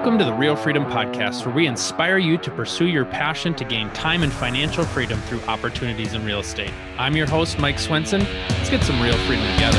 Welcome to the Real Freedom Podcast, where we inspire you to pursue your passion to gain time and financial freedom through opportunities in real estate. I'm your host, Mike Swenson. Let's get some real freedom together.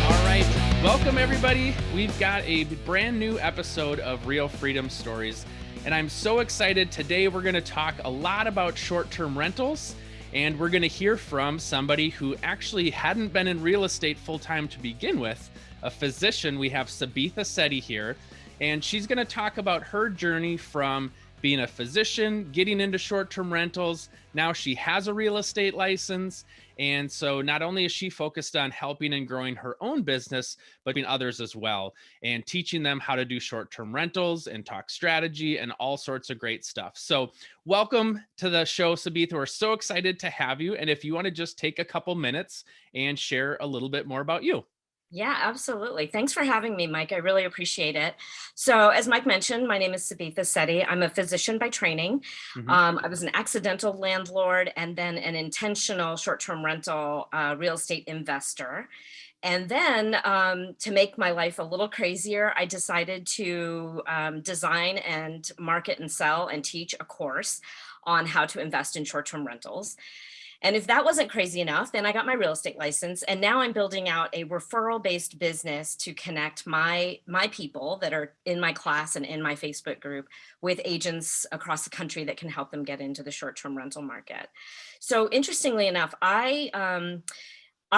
All right, welcome everybody. We've got a brand new episode of Real Freedom Stories, and I'm so excited. Today we're going to talk a lot about short-term rentals. And we're going to hear from somebody who actually hadn't been in real estate full-time to begin with, a physician. We have Sabitha Setty here, and she's going to talk about her journey from being a physician, getting into short-term rentals. Now she has a real estate license. And so not only is she focused on helping and growing her own business, but in others as well, and teaching them how to do short-term rentals and talk strategy and all sorts of great stuff. So welcome to the show, Sabitha. We're so excited to have you. And if you want to just take a couple minutes and share a little bit more about you. Yeah, absolutely. Thanks for having me, Mike. I really appreciate it. So as Mike mentioned, my name is Sabitha Setty. I'm a physician by training. I was an accidental landlord and then an intentional short-term rental real estate investor. And then to make my life a little crazier, I decided to design and market and sell and teach a course on how to invest in short-term rentals. And if that wasn't crazy enough, then I got my real estate license. And now I'm building out a referral-based business to connect my people that are in my class and in my Facebook group with agents across the country that can help them get into the short-term rental market. So interestingly enough, I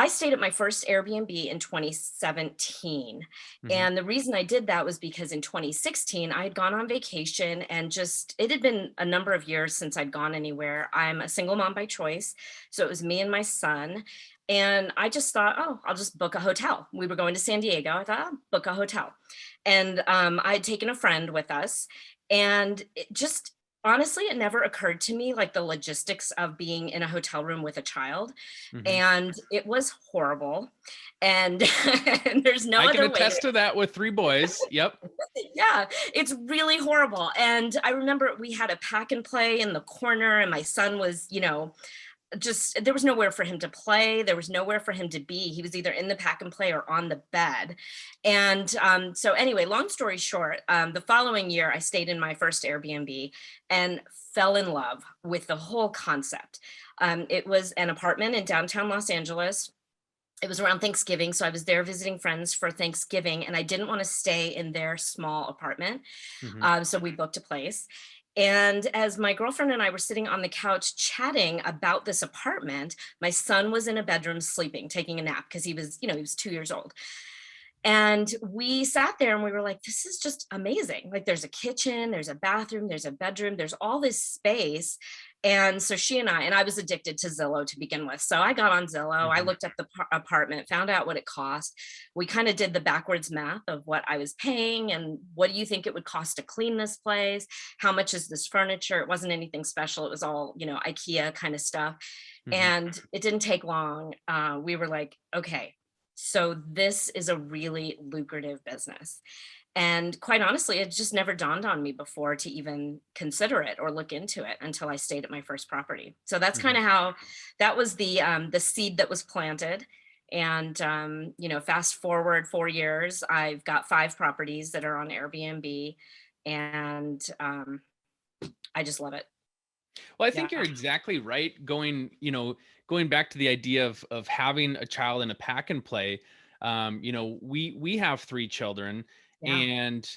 stayed at my first Airbnb in 2017. And the reason I did that was because in 2016, I had gone on vacation and it had been a number of years since I'd gone anywhere. I'm a single mom by choice. So it was me and my son. And I just thought, oh, I'll just book a hotel. We were going to San Diego. I thought, I'll book a hotel. And I had taken a friend with us. And honestly, it never occurred to me like the logistics of being in a hotel room with a child. And it was horrible. And, and there's no other way. I can attest to that with 3 boys. Yep. Yeah, it's really horrible. And I remember we had a pack and play in the corner and my son was, there was nowhere for him to play. There was nowhere for him to be. He was either in the pack and play or on the bed. And so anyway, long story short, the following year, I stayed in my first Airbnb and fell in love with the whole concept. It was an apartment in downtown Los Angeles. It was around Thanksgiving. So I was there visiting friends for Thanksgiving and I didn't want to stay in their small apartment. So we booked a place. And as my girlfriend and I were sitting on the couch chatting about this apartment, my son was in a bedroom sleeping, taking a nap because he was 2 years old. And we sat there and we were like, this is just amazing. Like there's a kitchen, there's a bathroom, there's a bedroom, there's all this space. And so she and I was addicted to Zillow to begin with. So I got on Zillow, I looked at the apartment, found out what it cost. We kind of did the backwards math of what I was paying and what do you think it would cost to clean this place? How much is this furniture? It wasn't anything special. It was all, IKEA kind of stuff. And it didn't take long. We were like, okay, so this is a really lucrative business. And quite honestly, it just never dawned on me before to even consider it or look into it until I stayed at my first property. So that's kind of how that was the seed that was planted. And, fast forward 4 years, I've got 5 properties that are on Airbnb and I just love it. Well, I think you're exactly right. Going back to the idea of having a child in a pack and play, we have 3 children. Yeah. And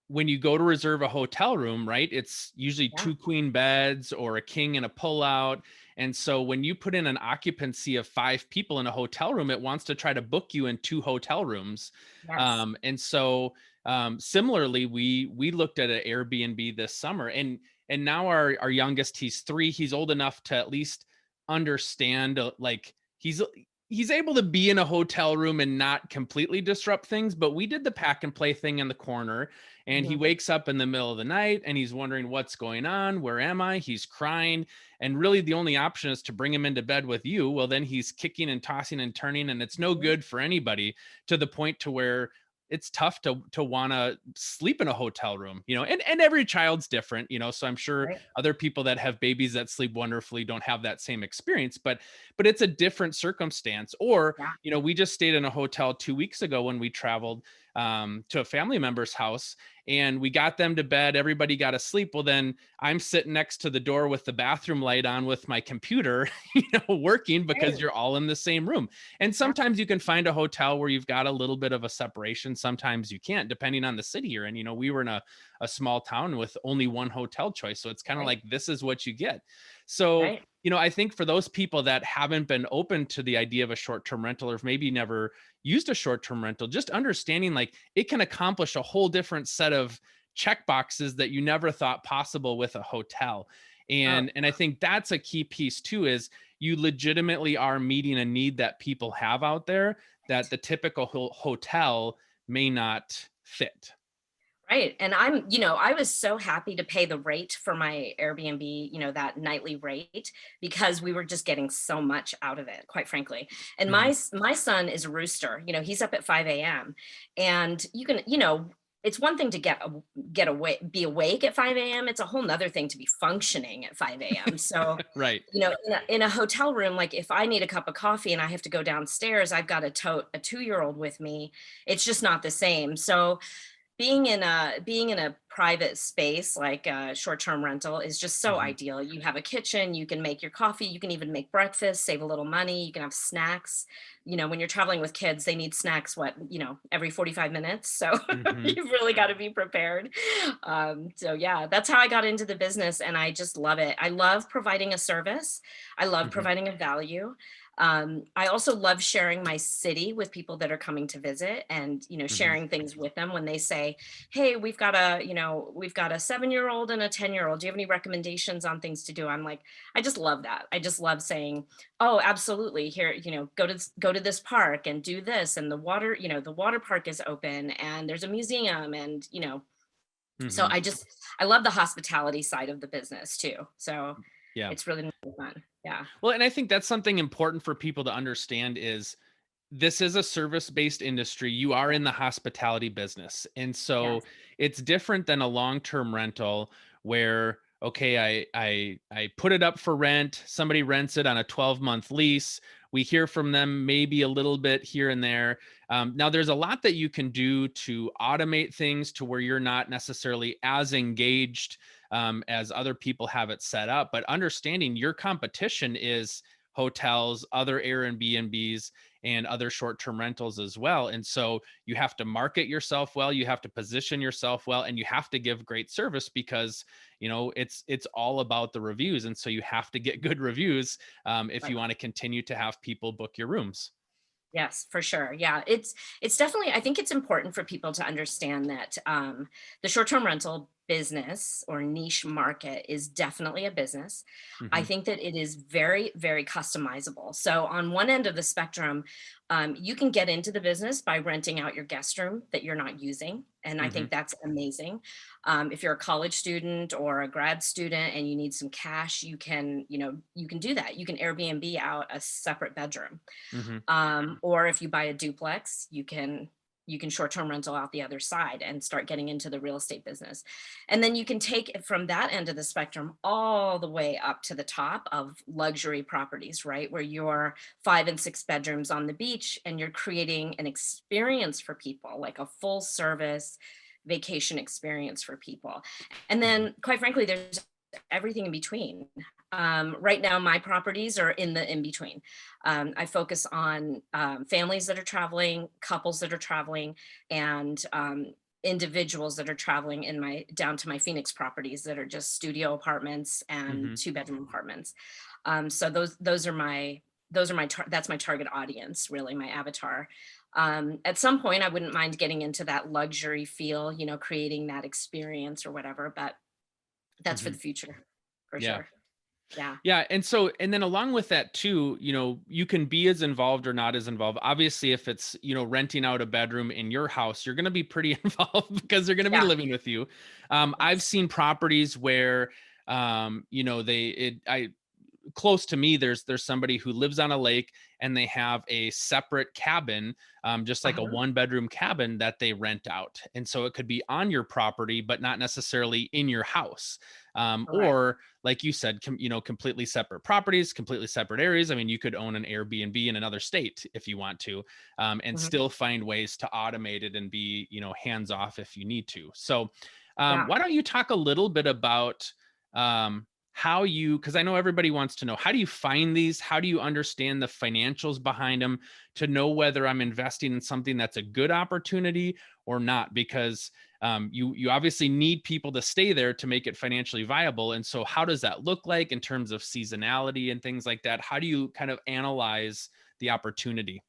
when you go to reserve a hotel room, right, it's usually 2 queen beds or a king and a pullout. And so when you put in an occupancy of 5 people in a hotel room, it wants to try to book you in 2 hotel rooms. Yes. And so similarly, we looked at an Airbnb this summer and now our youngest, he's 3, he's old enough to at least understand, like he's able to be in a hotel room and not completely disrupt things, but we did the pack and play thing in the corner and he wakes up in the middle of the night and he's wondering what's going on. Where am I? He's crying. And really the only option is to bring him into bed with you. Well, then he's kicking and tossing and turning and it's no good for anybody to the point to where it's tough to want to sleep in a hotel room, and every child's different, so I'm sure Right. other people that have babies that sleep wonderfully don't have that same experience, but it's a different circumstance. Or, Yeah. we just stayed in a hotel 2 weeks ago when we traveled to a family member's house, and we got them to bed, everybody got asleep. Well, then I'm sitting next to the door with the bathroom light on with my computer, working, because Right. you're all in the same room. And Yeah. sometimes you can find a hotel where you've got a little bit of a separation. Sometimes you can't, depending on the city you're in. We were in a small town with only one hotel choice. So it's kind of Right. like, this is what you get. So, Right. I think for those people that haven't been open to the idea of a short-term rental, or maybe never used a short-term rental, just understanding like it can accomplish a whole different set of check boxes that you never thought possible with a hotel. Oh, And I think that's a key piece too, is you legitimately are meeting a need that people have out there that the typical hotel may not fit. right. And I was so happy to pay the rate for my Airbnb, that nightly rate, because we were just getting so much out of it, quite frankly. And Mhm. my son is a rooster, he's up at 5 a.m. And it's one thing to get away, be awake at 5 a.m. It's a whole nother thing to be functioning at 5 a.m. So, Right. in a hotel room, like if I need a cup of coffee and I have to go downstairs, I've got to tote a 2-year-old with me. It's just not the same. So being in a private space like a short-term rental is just so Mhm. ideal. You have a kitchen, you can make your coffee, you can even make breakfast, save a little money, you can have snacks. When you're traveling with kids, they need snacks every 45 minutes. So Mhm. you've really got to be prepared. So yeah, that's how I got into the business, and I just love it. I love providing a service. I love Mhm. providing a value. I also love sharing my city with people that are coming to visit, and Mhm. sharing things with them when they say, hey, we've got a 7-year-old and a 10-year-old, do you have any recommendations on things to do? I'm like, I just love that. I just love saying, oh, absolutely, here, go to this park and do this, and the water park is open and there's a museum, and so Mhm. I love the hospitality side of the business too. So Yeah. it's really fun. Yeah. Well, and I think that's something important for people to understand is this is a service-based industry. You are Yeah. in the hospitality business. And so Yes. it's different than a long-term rental where, okay, I put it up for rent, somebody rents it on a 12-month lease. We hear from them maybe a little bit here and there. Now, there's a lot that you can do to automate things to where you're not necessarily as engaged as other people have it set up. But understanding your competition is hotels, other Airbnbs, and other short-term rentals as well. And so you have to market yourself well, you have to position yourself well, and you have to give great service because it's all about the reviews. And so you have to get good reviews if Right. you want to continue to have people book your rooms. Yes, for sure. Yeah, it's definitely. I think it's important for people to understand that the short-term rental business or niche market is definitely a business. I Hmm. think that it is very, very customizable. So on one end of the spectrum, you can get into the business by renting out your guest room that you're not using, and I Hmm. think that's amazing. If you're a college student or a grad student and you need some cash, you can do that. You can Airbnb out a separate bedroom, Hmm. or if you buy a duplex, you can short-term rental out the other side and start getting into the real estate business. And then you can take it from that end of the spectrum all the way up to the top of luxury properties, right? Where you're 5 and 6 bedrooms on the beach and you're creating an experience for people, like a full service vacation experience for people. And Hmm. then, quite frankly, there's everything in between. Right now, my properties are in the in between. I focus on families that are traveling, couples that are traveling, and individuals that are traveling in my down to my Phoenix properties that are just studio apartments and Hmm. 2-bedroom apartments. So that's my target audience, really, my avatar. At some point, I wouldn't mind getting into that luxury feel, creating that experience or whatever, but that's for Hmm. the future, for Yeah. sure. Yeah. Yeah, and then along with that too, you can be as involved or not as involved. Obviously, if it's, renting out a bedroom in your house, you're going to be pretty involved because they're going to be Yeah. living with you. I've Yes. seen properties where, they, it, close to me, there's somebody who lives on a lake and they have a separate cabin, just like a Uh-huh. 1 bedroom cabin that they rent out. And so it could be on your property, but not necessarily in your house. Correct. Or like you said, completely separate properties, completely separate areas. I mean, you could own an Airbnb in another state if you want to, and Mhm. still find ways to automate it and be, hands off if you need to. So, Yeah. why don't you talk a little bit about how you, because I know everybody wants to know, how do you find these? How do you understand the financials behind them to know whether I'm investing in something that's a good opportunity or not? Because you obviously need people to stay there to make it financially viable. And so how does that look like in terms of seasonality and things like that? How do you kind of analyze the opportunity?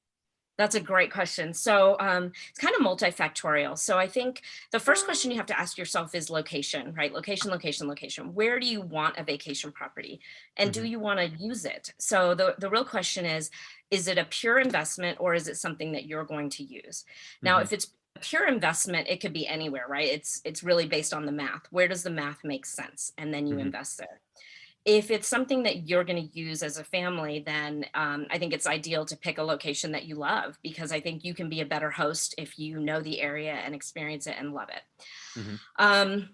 That's a great question. So it's kind of multifactorial. So I think the first question you have to ask yourself is location, right? Location, location, location. Where do you want a vacation property? And do Hmm. you want to use it? So the real question is it a pure investment or is it something that you're going to use? Now, Hmm. if it's a pure investment, it could be anywhere, right? It's really based on the math. Where does the math make sense? And then you Hmm. invest there. If it's something that you're going to use as a family, then I think it's ideal to pick a location that you love because I think you can be a better host if you know the area and experience it and love it. Hmm. Um,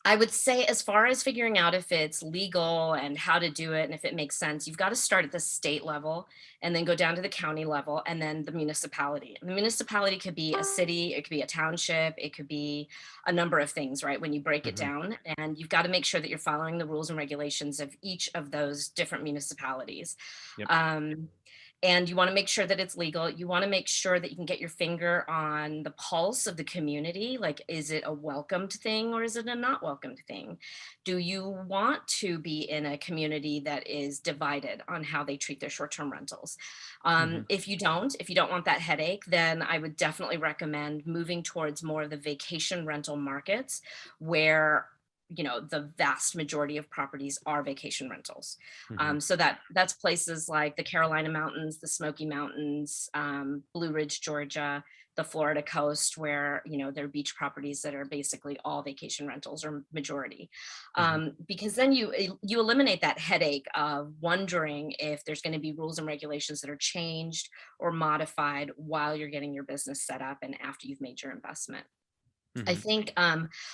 I would say, as far as figuring out if it's legal and how to do it and if it makes sense, you've got to start at the state level and then go down to the county level and then the municipality. The municipality could be a city, it could be a township, it could be a number of things, right? When you break it Hmm. down, and you've got to make sure that you're following the rules and regulations of each of those different municipalities. Yep. Um, and you want to make sure that it's legal. You want to make sure that you can get your finger on the pulse of the community. Like, is it a welcomed thing or is it a not welcomed thing? Do you want to be in a community that is divided on how they treat their short-term rentals? Hmm. If you don't want that headache, then I would definitely recommend moving towards more of the vacation rental markets where the vast majority of properties are vacation rentals. Hmm. So that's places like the Carolina Mountains, the Smoky Mountains, Blue Ridge, Georgia, the Florida coast, where there are beach properties that are basically all vacation rentals or majority, Hmm. because then you eliminate that headache of wondering if there's going to be rules and regulations that are changed or modified while you're getting your business set up and after you've made your investment. I Hmm. think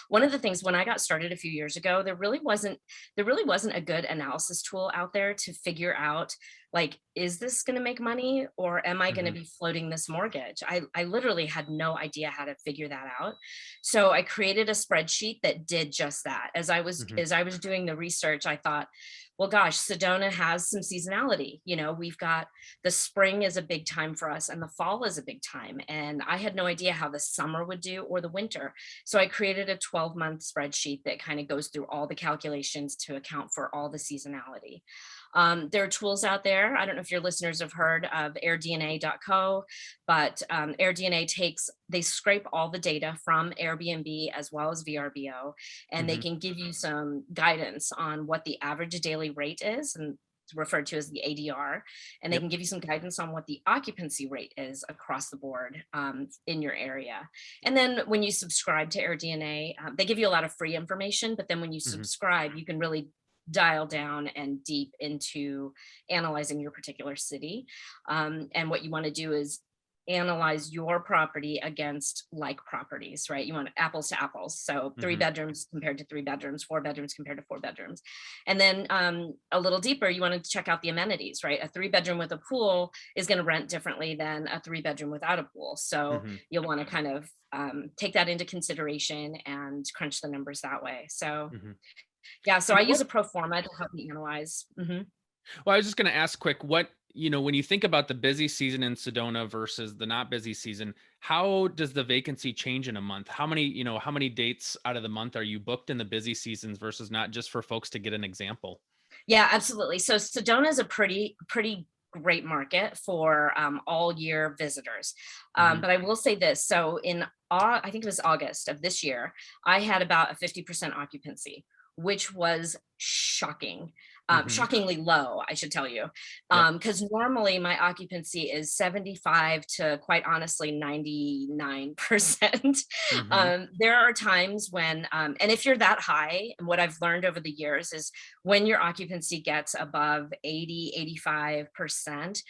one of the things when I got started a few years ago, there really wasn't a good analysis tool out there to figure out, like, is this going to make money or am I going to Hmm. be floating this mortgage? I literally had no idea how to figure that out. So I created a spreadsheet that did just that. As I was Hmm. as I was doing the research, I thought, well, gosh, Sedona has some seasonality. We've got the spring is a big time for us and the fall is a big time. And I had no idea how the summer would do or the winter. So I created a 12-month spreadsheet that kind of goes through all the calculations to account for all the seasonality. There are tools out there. I don't know if your listeners have heard of airdna.co, but they scrape all the data from Airbnb as well as VRBO, and they Hmm. can give you some guidance on what the average daily rate is, and it's referred to as the ADR, and they Yep. can give you some guidance on what the occupancy rate is across the board in your area. And then when you subscribe to AirDNA, they give you a lot of free information, but then when you Hmm. subscribe, you can really dial down and deep into analyzing your particular city. And what you want to do is analyze your property against like properties, right? You want apples to apples. So three Hmm. bedrooms compared to 3 bedrooms, 4 bedrooms compared to 4 bedrooms. And then a little deeper, you want to check out the amenities, right? A 3 bedroom with a pool is going to rent differently than a 3 bedroom without a pool. So Hmm. you'll want to kind of take that into consideration and crunch the numbers that way. So Hmm. yeah, so I And use what a pro forma to help me analyze. Well, I was just going to ask quick, when you think about the busy season in Sedona versus the not busy season, how does the vacancy change in a month? How many dates out of the month are you booked in the busy seasons versus not, just for folks to get an example? Yeah, absolutely. So Sedona is a pretty great market for all year visitors. Hmm. But I will say this. So I think it was August of this year, I had about a 50% occupancy, which was shocking. Mm-hmm. Shockingly low, I should tell you, Yep. because normally my occupancy is 75 to, quite honestly, 99%. Mm-hmm. There are times when, and if you're that high, and what I've learned over the years is when your occupancy gets above 80, 85%,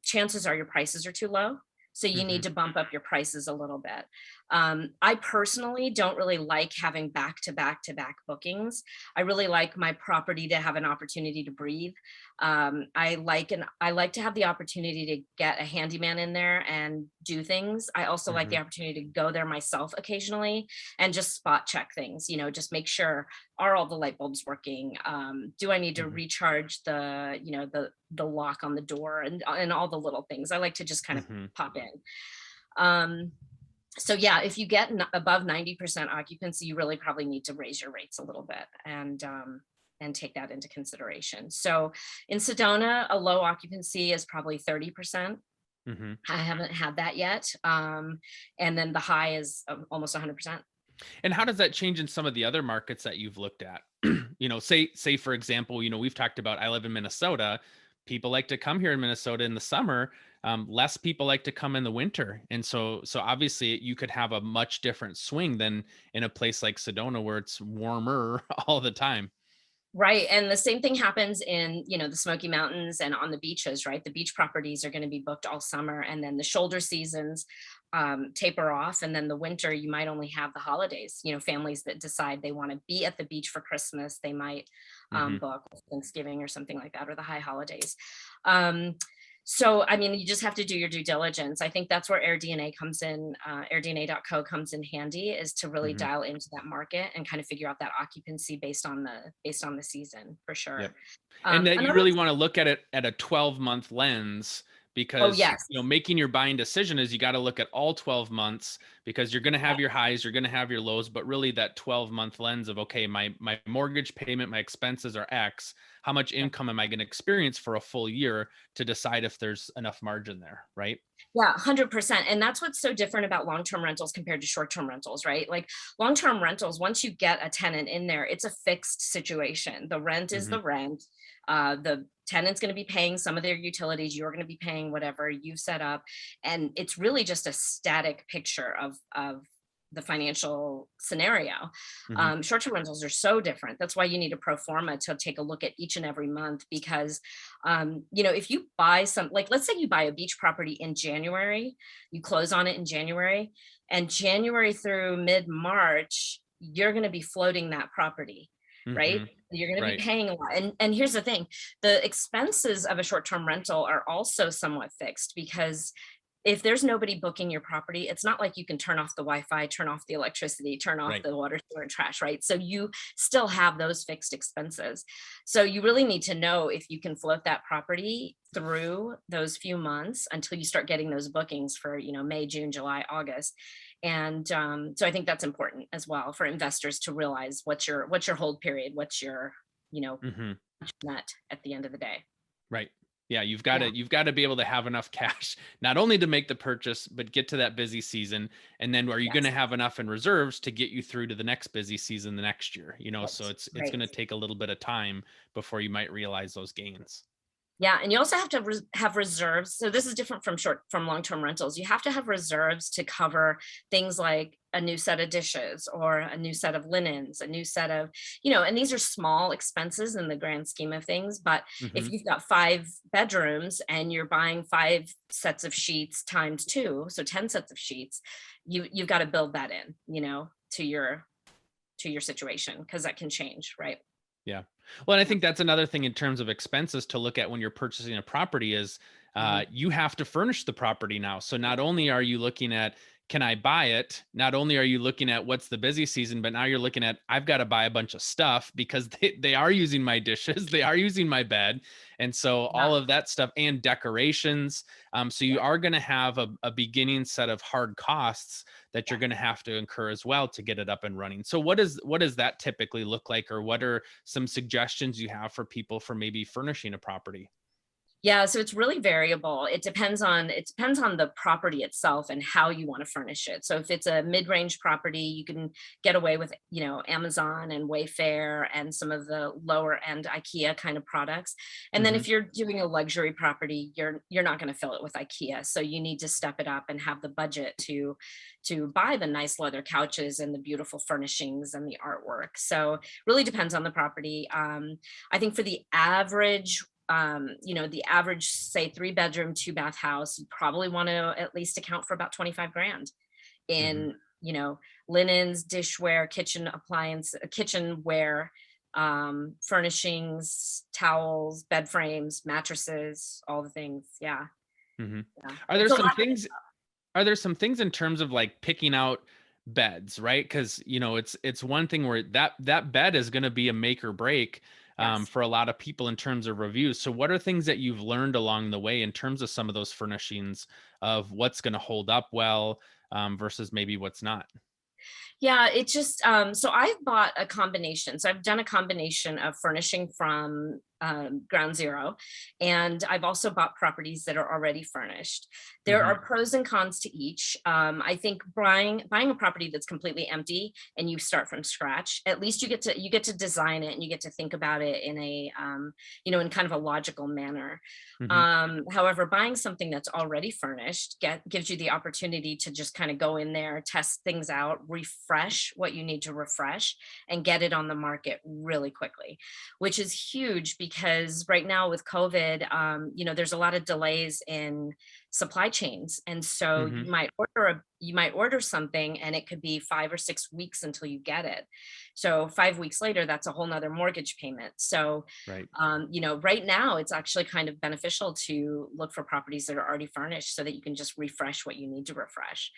chances are your prices are too low. So you Mm-hmm. need to bump up your prices a little bit. I personally don't really like having back to back to back bookings. I really like my property to have an opportunity to breathe. I like to have the opportunity to get a handyman in there and do things. I also like Mm-hmm. the opportunity to go there myself occasionally and just spot check things, just make sure, are all the light bulbs working? Do I need to Mm-hmm. recharge the lock on the door, and all the little things? I like to just kind of Mm-hmm. pop in. Um, so yeah, if you get above 90% occupancy, you really probably need to raise your rates a little bit, and take that into consideration. So in Sedona, a low occupancy is probably 30%. Mm-hmm. I haven't had that yet. And then the high is almost 100%. And how does that change in some of the other markets that you've looked at? Say for example, we've talked about, I live in Minnesota. People like to come here in Minnesota in the summer. Less people like to come in the winter, and so obviously you could have a much different swing than in a place like Sedona where it's warmer all the time. Right. And the same thing happens in, the Smoky Mountains and on the beaches, right? The beach properties are going to be booked all summer. And then the shoulder seasons taper off. And then the winter, you might only have the holidays. Families that decide they want to be at the beach for Christmas, they might Mm-hmm. book Thanksgiving or something like that, or the high holidays. So, I mean, you just have to do your due diligence. I think that's where AirDNA comes in, airdna.co comes in handy, is to really Mm-hmm. dial into that market and kind of figure out that occupancy based on the season, for Yep. sure. And that you Another, really want to look at it at a 12-month lens, oh because yes, making your buying decision is, you got to look at all 12 months, because you're going to have your highs, you're going to have your lows, but really that 12-month lens of, okay, my mortgage payment, my expenses are X, how much income am I going to experience for a full year to decide if there's enough margin there, right? yeah, 100%. And that's what's so different about long-term rentals compared to short-term rentals, right? Like long-term rentals, once you get a tenant in there, it's a fixed situation. The rent is Mm-hmm. the rent. The tenant's going to be paying some of their utilities. You're going to be paying whatever you've set up. And it's really just a static picture of the financial scenario. Mm-hmm. Short-term rentals are so different. That's why you need a pro forma to take a look at each and every month, because if you buy like, let's say you buy a beach property in January, you close on it in January, and January through mid-March, you're going to be floating that property, Mm-hmm. right? You're going to be Right. paying a lot. And here's the thing, the expenses of a short-term rental are also somewhat fixed, because if there's nobody booking your property, it's not like you can turn off the Wi-Fi, turn off the electricity, turn off Right. the water, sewer, and trash, right? So you still have those fixed expenses. So you really need to know if you can float that property through those few months until you start getting those bookings for, May, June, July, August. And so I think that's important as well for investors to realize what's your hold period, what's your, Mm-hmm. net at the end of the day. Right. Yeah, Yeah. you've got to be able to have enough cash not only to make the purchase, but get to that busy season. And then are you going to Yes. have enough in reserves to get you through to the next busy season the next year? So Right. it's Right. going to take a little bit of time before you might realize those gains. Yeah, and you also have to have reserves. So this is different from long-term rentals. You have to have reserves to cover things like a new set of dishes, or a new set of linens, a new set of, and these are small expenses in the grand scheme of things. But if Mm-hmm. you've got 5 bedrooms and you're buying 5 sets of sheets times 2, so 10 sets of sheets, you've got to build that in, to your situation, because that can change, right? Yeah. Well, and I Yeah. think that's another thing in terms of expenses to look at when you're purchasing a property is, Mhm. you have to furnish the property now. So not only are you looking at, can I buy it? Not only are you looking at what's the busy season, but now you're looking at, I've got to buy a bunch of stuff, because they are using my dishes, they are using my bed. And so Yeah. all of that stuff and decorations. So you Yeah. are going to have a beginning set of hard costs that you're Yeah. going to have to incur as well to get it up and running. So what does that typically look like, or what are some suggestions you have for people for maybe furnishing a property? Yeah, so it's really variable. It depends on the property itself and how you want to furnish it. So if it's a mid-range property, you can get away with, Amazon and Wayfair and some of the lower end IKEA kind of products. And then Hmm. if you're doing a luxury property, you're not going to fill it with IKEA. So you need to step it up and have the budget to buy the nice leather couches and the beautiful furnishings and the artwork. So really depends on the property. I think for the average, say 3 bedroom, 2 bath house, you probably want to at least account for about 25 grand Hmm. in, linens, dishware, kitchen appliance, kitchenware, furnishings, towels, bed frames, mattresses, all the things. Yeah. Hmm. Yeah. Are there It's a some lot. things? Are there some things in terms of like picking out beds, right? Because it's one thing where that bed is going to be a make or break Yes. for a lot of people in terms of reviews. So, what are things that you've learned along the way in terms of some of those furnishings of what's going to hold up well versus maybe what's not? Yeah, it just so I've bought a combination. So I've done a combination of furnishing from ground zero, and I've also bought properties that are already furnished. There Hmm. are pros and cons to each. I think buying a property that's completely empty and you start from scratch, at least you get to design it and you get to think about it in a in kind of a logical manner. Hmm. However, buying something that's already furnished gives you the opportunity to just kind of go in there, test things out, refresh what you need to refresh, and get it on the market really quickly, which is huge because right now with COVID, there's a lot of delays in supply chains, and so Hmm. you might order something and it could be 5 or 6 weeks until you get it. So 5 weeks later, that's a whole nother mortgage payment. So Right. right now it's actually kind of beneficial to look for properties that are already furnished so that you can just refresh what you need to refresh.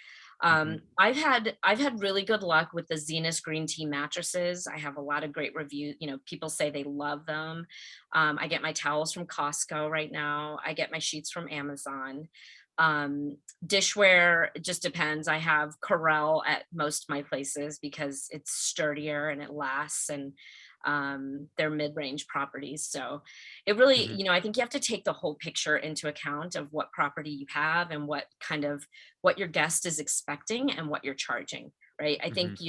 Hmm. I've had really good luck with the Zenus green tea mattresses. I have a lot of great reviews. People say they love them. I get my towels from Costco right now. I get my sheets from Amazon. Um, Dishware, it just depends. I have Corel at most of my places because it's sturdier and it lasts, and they're mid-range properties. So it really, Hmm. I think you have to take the whole picture into account of what property you have and what your guest is expecting and what you're charging, right? I Hmm. think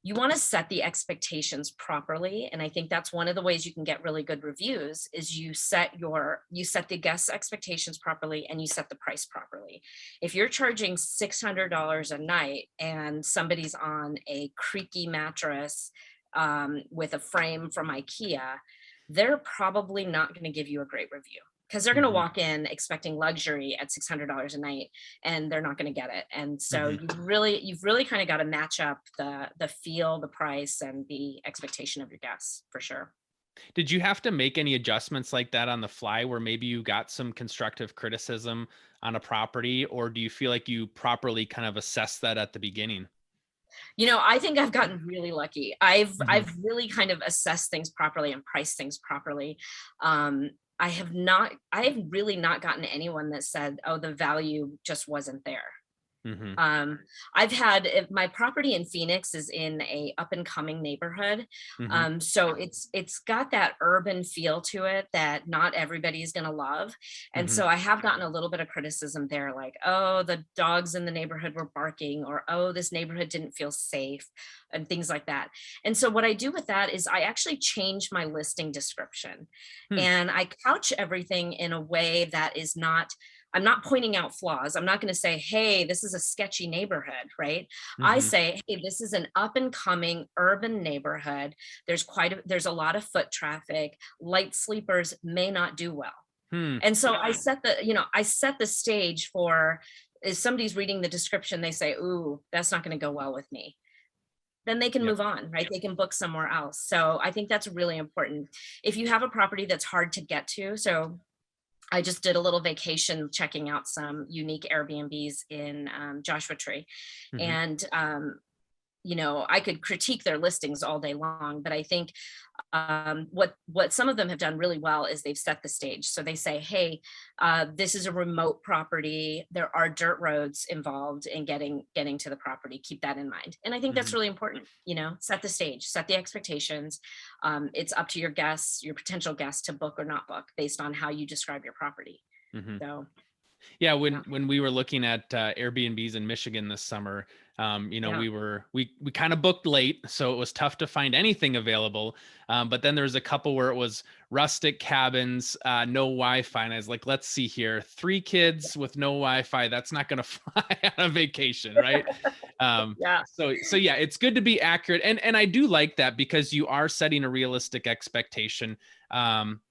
you want to set the expectations properly, and I think that's one of the ways you can get really good reviews is you set the guest expectations properly and you set the price properly. If you're charging $600 a night and somebody's on a creaky mattress with a frame from IKEA, they're probably not going to give you a great review because they're going to Hmm. walk in expecting luxury at $600 a night, and they're not going to get it. And so Hmm. you've really kind of got to match up the feel, the price, and the expectation of your guests for sure. Did you have to make any adjustments like that on the fly where maybe you got some constructive criticism on a property, or do you feel like you properly kind of assessed that at the beginning? I think I've gotten really lucky. I've Hmm. I've really kind of assessed things properly and priced things properly. Um, I have really not gotten anyone that said, "Oh, the value just wasn't there." Hmm. Um, I've had my property in Phoenix is in a up and coming neighborhood. Hmm. So it's got that urban feel to it that not everybody is going to love. And Hmm. so I have gotten a little bit of criticism there, like, oh, the dogs in the neighborhood were barking, or oh, this neighborhood didn't feel safe, and things like that. And so what I do with that is I actually change my listing description Hmm. and I couch everything in a way that is not, I'm not pointing out flaws. I'm not going to say, hey, this is a sketchy neighborhood, right? I Hmm. say, hey, this is an up and coming urban neighborhood. There's a lot of foot traffic. Light sleepers may not do well. Hmm. And so I set the stage for, if somebody's reading the description, they say, ooh, that's not going to go well with me. Then they can Yep. move on, right? They can book somewhere else. So I think that's really important. If you have a property that's hard to get to, so I just did a little vacation checking out some unique Airbnbs in Joshua Tree. Hmm. And I could critique their listings all day long, but I think what some of them have done really well is they've set the stage. So they say, hey, this is a remote property. There are dirt roads involved in getting to the property. Keep that in mind. And I think that's Mhm. really important. Set the stage, set the expectations. It's up to your guests, your potential guests, to book or not book based on how you describe your property. Mhm. So Yeah, yeah, when we were looking at Airbnbs in Michigan this summer, yeah, we kind of booked late, so it was tough to find anything available. But then there was a couple where it was rustic cabins, no Wi-Fi, and I was like, let's see here, 3 kids with no Wi-Fi, that's not going to fly on a vacation, right? Um, yeah, so yeah, it's good to be accurate, and I do like that because you are setting a realistic expectation.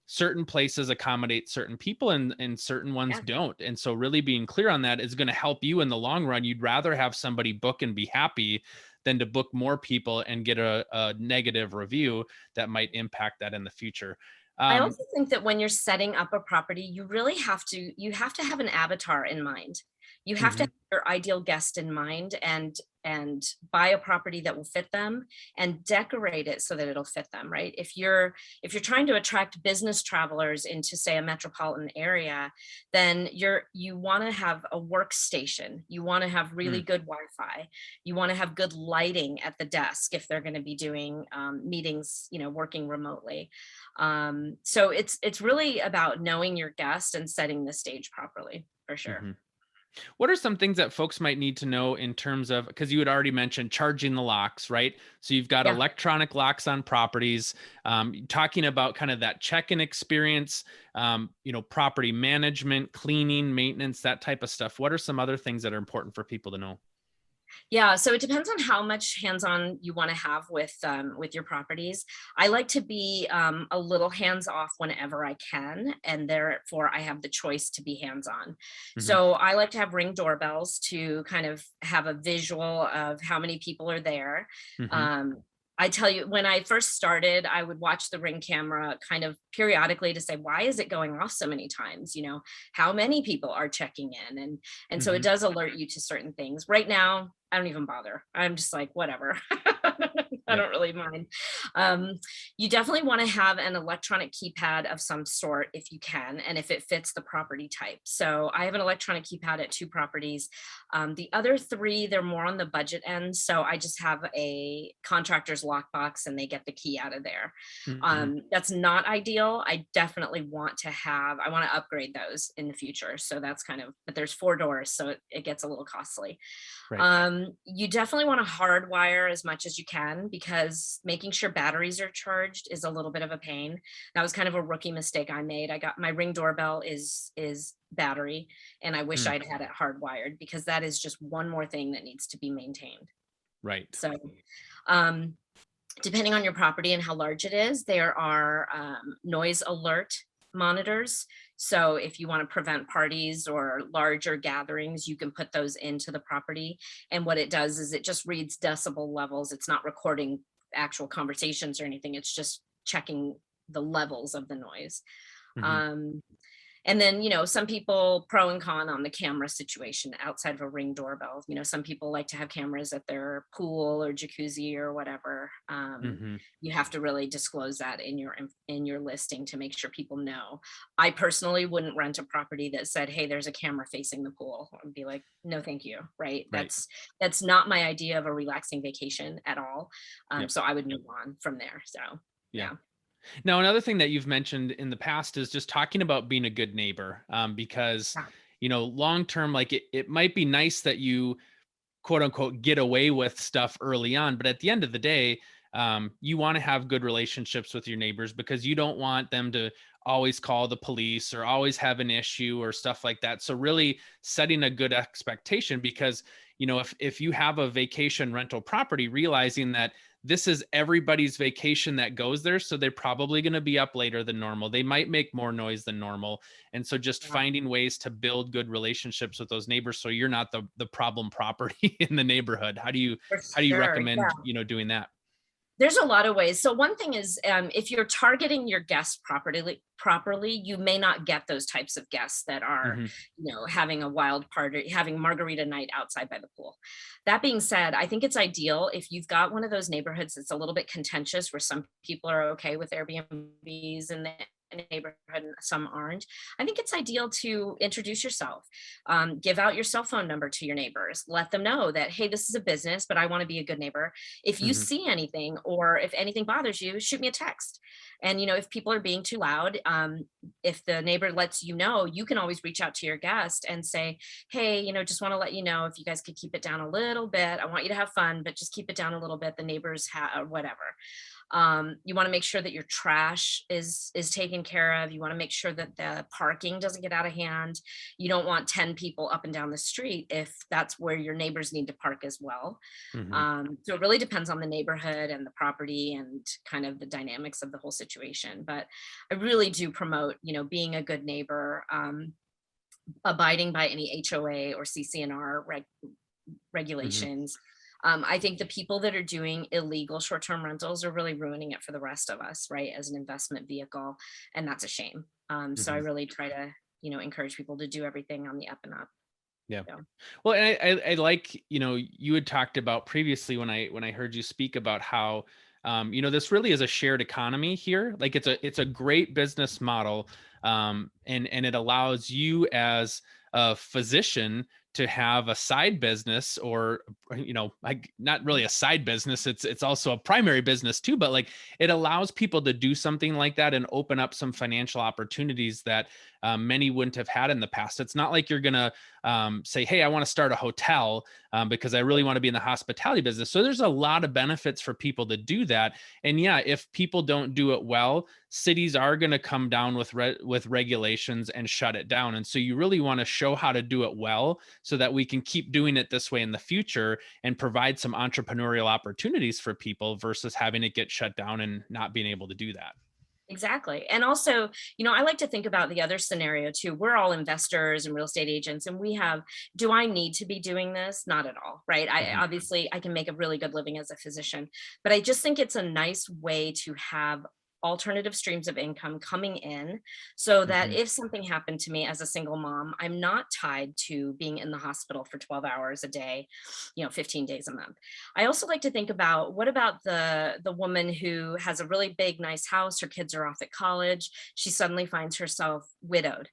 Certain places accommodate certain people and certain ones yeah. don't. And so really being clear on that is going to help you in the long run. You'd rather have somebody book and be happy than to book more people and get a negative review that might impact that in the future. I Um, also think that when you're setting up a property, you have to have an avatar in mind. You have to mhm, have your ideal guest in mind, and buy a property that will fit them and decorate it so that it'll fit them, right? If you're trying to attract business travelers into, say, a metropolitan area, then you want to have a workstation. You want to have really mm, good Wi-Fi. You want to have good lighting at the desk if they're going to be doing meetings, working remotely. So it's really about knowing your guest and setting the stage properly, for sure. mhm. What are some things that folks might need to know in terms of, because you had already mentioned charging the locks, right? So you've got Yeah. electronic locks on properties, talking about kind of that check-in experience, property management, cleaning, maintenance, that type of stuff. What are some other things that are important for people to know? Yeah, so it depends on how much hands-on you want to have with your properties. I like to be a little hands-off whenever I can, and therefore I have the choice to be hands-on. Hmm. So I like to have Ring doorbells to kind of have a visual of how many people are there. Hmm. Um, I tell you, when I first started, I would watch the Ring camera kind of periodically to say, why is it going off so many times? How many people are checking in? And so it Hmm. does alert you to certain things. Right now, I don't even bother. I'm just like, whatever. I Yep. don't really mind. You definitely want to have an electronic keypad of some sort if you can, and if it fits the property type. So I have an electronic keypad at 2 properties. The other 3, they're more on the budget end. So I just have a contractor's lockbox and they get the key out of there. Hmm. That's not ideal. I want to upgrade those in the future. So that's but there's 4 doors, so it gets a little costly. Right. You definitely want to hardwire as much as you can, because making sure batteries are charged is a little bit of a pain. That was kind of a rookie mistake I made. I got my Ring doorbell is battery, and I wish Mm, I'd had it hardwired, because that is just one more thing that needs to be maintained. right. So, um, depending on your property and how large it is, there are noise alert monitors. So if you want to prevent parties or larger gatherings, you can put those into the property. And what it does is it just reads decibel levels. It's not recording actual conversations or anything. It's just checking the levels of the noise. Hmm. Um, and then, some people, pro and con on the camera situation outside of a Ring doorbell. Some people like to have cameras at their pool or jacuzzi or whatever. Hmm. You have to really disclose that in your listing to make sure people know. I personally wouldn't rent a property that said, "Hey, there's a camera facing the pool." I'd be like, "No, thank you." Right? Right. That's not my idea of a relaxing vacation at all. Yep. So I would move on from there. So Yeah. yeah, Now, another thing that you've mentioned in the past is just talking about being a good neighbor, because, yeah, long term, like it might be nice that you quote unquote get away with stuff early on, but at the end of the day, you want to have good relationships with your neighbors because you don't want them to always call the police or always have an issue or stuff like that. So really setting a good expectation, because if you have a vacation rental property, realizing that this is everybody's vacation that goes there, so they're probably going to be up later than normal, they might make more noise than normal, and so just yeah, finding ways to build good relationships with those neighbors so you're not the problem property in the neighborhood. How do you for how do you sure. recommend doing that? There's a lot of ways. So one thing is, if you're targeting your guests properly, you may not get those types of guests that are, Mm-hmm. having a wild party, having margarita night outside by the pool. That being said, I think it's ideal if you've got one of those neighborhoods that's a little bit contentious, where some people are okay with Airbnbs in the neighborhood and some aren't. I think it's ideal to introduce yourself, give out your cell phone number to your neighbors, let them know that, hey, this is a business, but I want to be a good neighbor. If you Mm-hmm. see anything, or if anything bothers you, shoot me a text. And if people are being too loud, if the neighbor lets you know, you can always reach out to your guest and say, hey, just want to let you know, if you guys could keep it down a little bit. I want you to have fun, but just keep it down a little bit. The neighbors have whatever. You want to make sure that your trash is taken care of. You want to make sure that the parking doesn't get out of hand. You don't want 10 people up and down the street if that's where your neighbors need to park as well. Mm-hmm. So it really depends on the neighborhood and the property and kind of the dynamics of the whole situation. But I really do promote, being a good neighbor, abiding by any HOA or CCNR Mm-hmm. regulations. I think the people that are doing illegal short-term rentals are really ruining it for the rest of us, right, as an investment vehicle, and that's a shame. So I Mm-hmm. really try to, encourage people to do everything on the up and up. Yeah. So, Well, and I like, you had talked about previously when I heard you speak about how, this really is a shared economy here. Like it's a great business model. And it allows you as a physician to have a side business, or, like not really a side business. It's also a primary business too, but like it allows people to do something like that and open up some financial opportunities that many wouldn't have had in the past. It's not like you're going to say, hey, I want to start a hotel because I really want to be in the hospitality business. So there's a lot of benefits for people to do that. And yeah, if people don't do it well, cities are going to come down with regulations and shut it down. And so you really want to show how to do it well so that we can keep doing it this way in the future and provide some entrepreneurial opportunities for people versus having it get shut down and not being able to do that. exactly. And also, I like to think about the other scenario too. We're all investors and real estate agents, and do I need to be doing this? Not at all, right? I Mhm. obviously I can make a really good living as a physician, but I just think it's a nice way to have alternative streams of income coming in, so that Mhm. if something happened to me as a single mom, I'm not tied to being in the hospital for 12 hours a day, 15 days a month. I also like to think about, what about the woman who has a really big nice house, her kids are off at college, she suddenly finds herself widowed,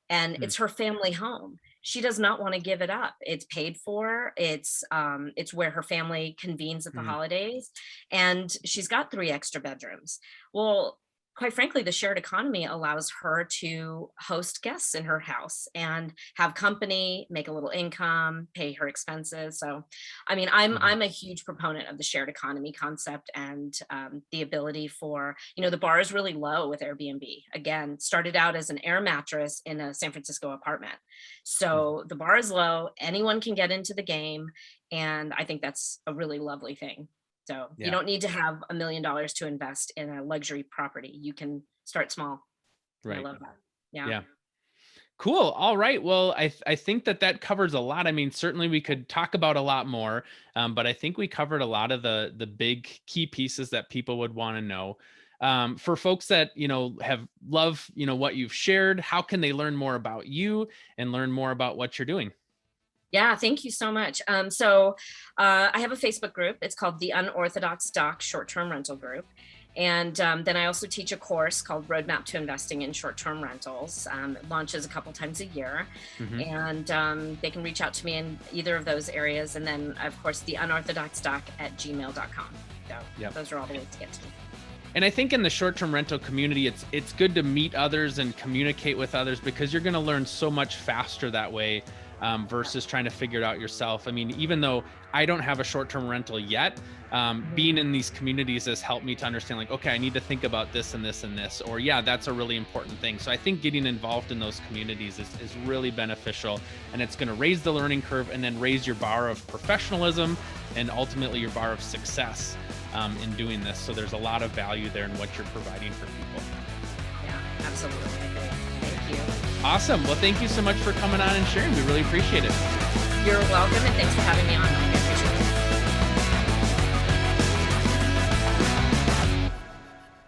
and Mm. it's her family home. She does not want to give it up. It's paid for. It's where her family convenes at the Mm. holidays, and she's got 3 extra bedrooms. Well, quite frankly, the shared economy allows her to host guests in her house and have company, make a little income, pay her expenses. So, I mean, Mhm. I'm a huge proponent of the shared economy concept, and the ability for, the bar is really low with Airbnb. Again, started out as an air mattress in a San Francisco apartment. Mhm. So the bar is low, anyone can get into the game. And I think that's a really lovely thing. So you Yeah. don't need to have $1 million to invest in a luxury property. You can start small. And I Right. love that. Yeah. Yeah. Cool. All right. Well, I think that covers a lot. I mean, certainly we could talk about a lot more, but I think we covered a lot of the big key pieces that people would want to know. For folks that have love what you've shared, how can they learn more about you and learn more about what you're doing? Yeah, thank you so much. So I have a Facebook group. It's called the Unorthodox Doc Short-Term Rental Group. And then I also teach a course called Roadmap to Investing in Short-Term Rentals. It launches a couple times a year. Hmm. And they can reach out to me in either of those areas. And then, of course, the unorthodoxdoc@gmail.com. So Yep. those are all the ways to get to me. And I think in the short-term rental community, it's good to meet others and communicate with others because you're going to learn so much faster that way versus trying to figure it out yourself. I mean, even though I don't have a short-term rental yet, Mhm. being in these communities has helped me to understand, like, okay, I need to think about this and this and this, or yeah, that's a really important thing. So I think getting involved in those communities is really beneficial, and it's going to raise the learning curve and then raise your bar of professionalism and ultimately your bar of success in doing this. So there's a lot of value there in what you're providing for people. Yeah, absolutely. I agree. Thank you. Awesome. Well, thank you so much for coming on and sharing. We really appreciate it. You're welcome. And thanks for having me on.